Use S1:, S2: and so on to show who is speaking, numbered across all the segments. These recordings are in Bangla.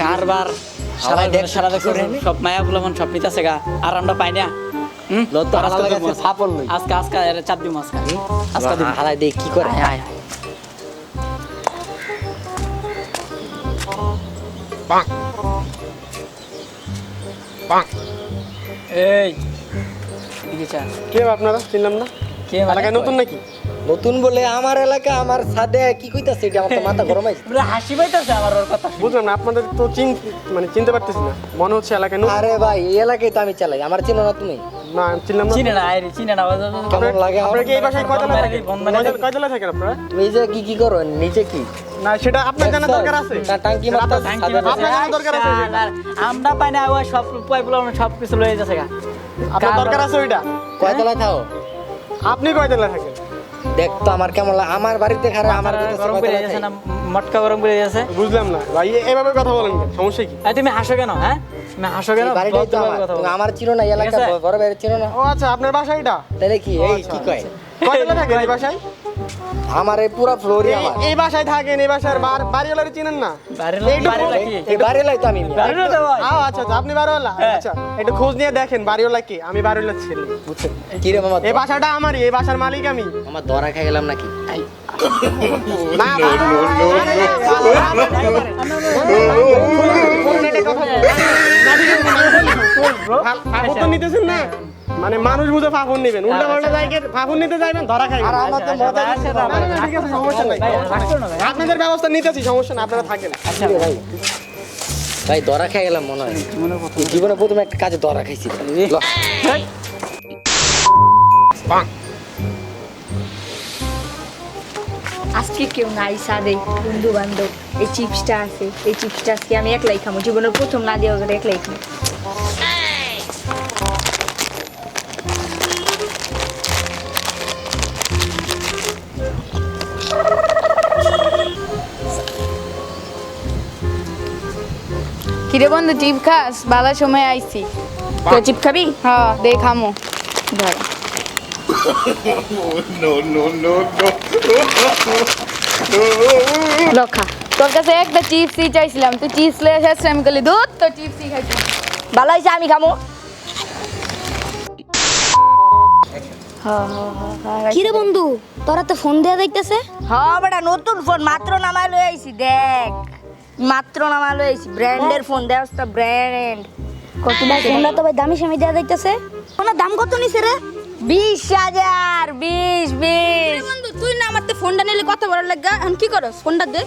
S1: কারবার সারা দেখ সারা দেখ সব মায়া বুলামন সব নিতেছে গা আর আমরা পাই না আজকে আজকে চাপ দিম আজকে আজকে দিম
S2: হালাই দেখ কি করে
S1: আয় এই এদিকে চা
S3: কে আপনারা চিনলাম না?
S1: কে
S3: এলাকায় নতুন নাকি?
S2: নতুন বলে আমার এলাকা আমার সাথে কি কইতাছে এটা আমার তো মাথা গরম হইছে।
S1: হাসি পাইতেছে আমার ওর কথা
S3: বুঝলাম না, আপনাদের তো চিনতে পারতেছি না, মনে হচ্ছে এলাকায় নতুন।
S2: আরে ভাই এই এলাকায় তো আমি চালাই, আমার চিনো না তুমি?
S3: না চিনলাম না।
S1: চিনে না আইরে চিনে না
S2: কেমন লাগে
S3: আপনারা কি এই বাসায় কয়তলা থাকেন? কয়তলা থাকেন আপনারা?
S2: তুমি এই যে কি করো নিচে কি
S3: না সেটা আপনার জানা দরকার আছে।
S2: না টাঙ্কি মারতা
S3: আপনার জানা দরকার আছে সেটা।
S1: আমরা পাই না ওই সব পাইগুলো সব কিছু লয়ে যাচ্ছে গা
S3: আপনার দরকার আছে ওইটা।
S2: কয়তলা থাও?
S3: আপনি কয়তলা থাকেন?
S2: দেখ তো আমার কেমন লাগে, আমার বাড়িতে খারাপ আমার কইতাছে
S1: গরম করে যাচ্ছে না মটকা গরম করে যাচ্ছে
S3: বুঝলাম না ভাই, এভাবে কথা বলেন কেন? সমস্যা কি?
S1: তুমি হাসো কেন? হ্যাঁ তুমি হাসো কেন?
S2: বাড়িটাই তো আমার, তুমি আমার চিনো না এলাকা বড় বাইরে চিনো না?
S3: ও আচ্ছা, আপনার বাসা এটা?
S2: তাহলে কি এই কি কয়
S3: কয়তলা থাকেন এই বাসায়?
S2: আমার এই পুরো ফ্লোরই আমার।
S3: এই বাসায় থাকেন, এই বাসার বাড়িওয়ালারে চিনেন না?
S2: এই বাড়িলাই তো আমি।
S3: আচ্ছা আচ্ছা, আপনি বাড়িওয়ালা? আচ্ছা একটু খোঁজ নিয়ে দেখেন বাড়িওয়ালা কে। আমি বাড়িওয়ালা ছেলে, বুঝছেন?
S2: কি রে মামা,
S3: এই বাসাটা আমারই, এই বাসার মালিক আমি।
S2: আমার ধরা খেয়ে গেলাম নাকি?
S3: না ফাফন তো নিতেছেন না, মানে মানুষ বুঝে ফাফন নিবেন, উল্টা পাল্টা জায়গায় ফাফন নিতে যাইবেন ধরা খাইবেন।
S2: আর আমার তো মজা করছে না।
S3: না, না, ঠিক আছে, সমস্যা নাই। আপনাদের ব্যবস্থা নিতেছি, সমস্যা না, আপনারা থাকেন।
S2: ভাই ভাই ধরা খেয়ে গেলাম মনে হয়, জীবনে প্রথমে একটা কাজে ধরা খাইছি। ল।
S4: আজকে কেউ নাই সাদে বন্ধু বান্ধব, এই চিপসটা আছে, এই চিপসটা আজকে আমি একলাই খাবো, জীবনের প্রথম না দিয়ে ওকে একলাই খাবো।
S5: কিরে বন্ধু চিপ খাস? বালা সময় আইছি।
S4: তো চিপ খাবি?
S5: হ্যাঁ দে খামো। ধর
S4: লখা
S5: তোর কাছে একটা চিপসই চাইছিলাম, তুই চিপস লয়ে এসেছিস, আমি বলি দুধ তো চিপসই খাইছি।
S4: ভালো হয়েছে, আমি খাবো।
S6: কিরে বন্ধু, তোরা তো ফোন দেয়া যাইতেছে?
S4: হ্যাঁ বেটা, নতুন ফোন মাত্র নামায় লয়ে আইছি, দেখ মাত্র নামায় লয়ে আইছি, ব্র্যান্ডের ফোন, দেওয়া ব্র্যান্ড।
S6: কত ভাই ফোনটা তো ভাই দামি সামি দেয়া যাইতেছে। ফোনের দাম কত নিছে রে?
S4: 20,000, 20
S5: বন্ধু তুই না আমার ফোনটা নিলে কথা বলার লাগা, এখন কি করস? ফোনটা দে।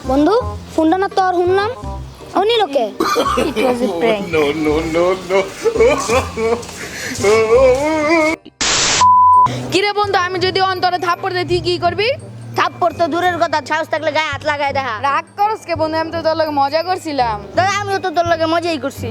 S6: বন্ধু ফোনটা না তোর শুনলাম, ও নিল কে?
S4: It was a prank.
S5: কিরে বন্ধু, আমি যদি অন্তরে থাপ্পড় দিই তুই কি করবি?
S4: থাপ্পড় তো দূরের কথা, সাহস থাকলে গায়ে হাত লাগায় দেখা।
S5: রাগ করস কে বন্ধু? আমি তো তোর লগে মজা করছিলাম।
S4: আমিও তো তোর লগে মজাই করছি।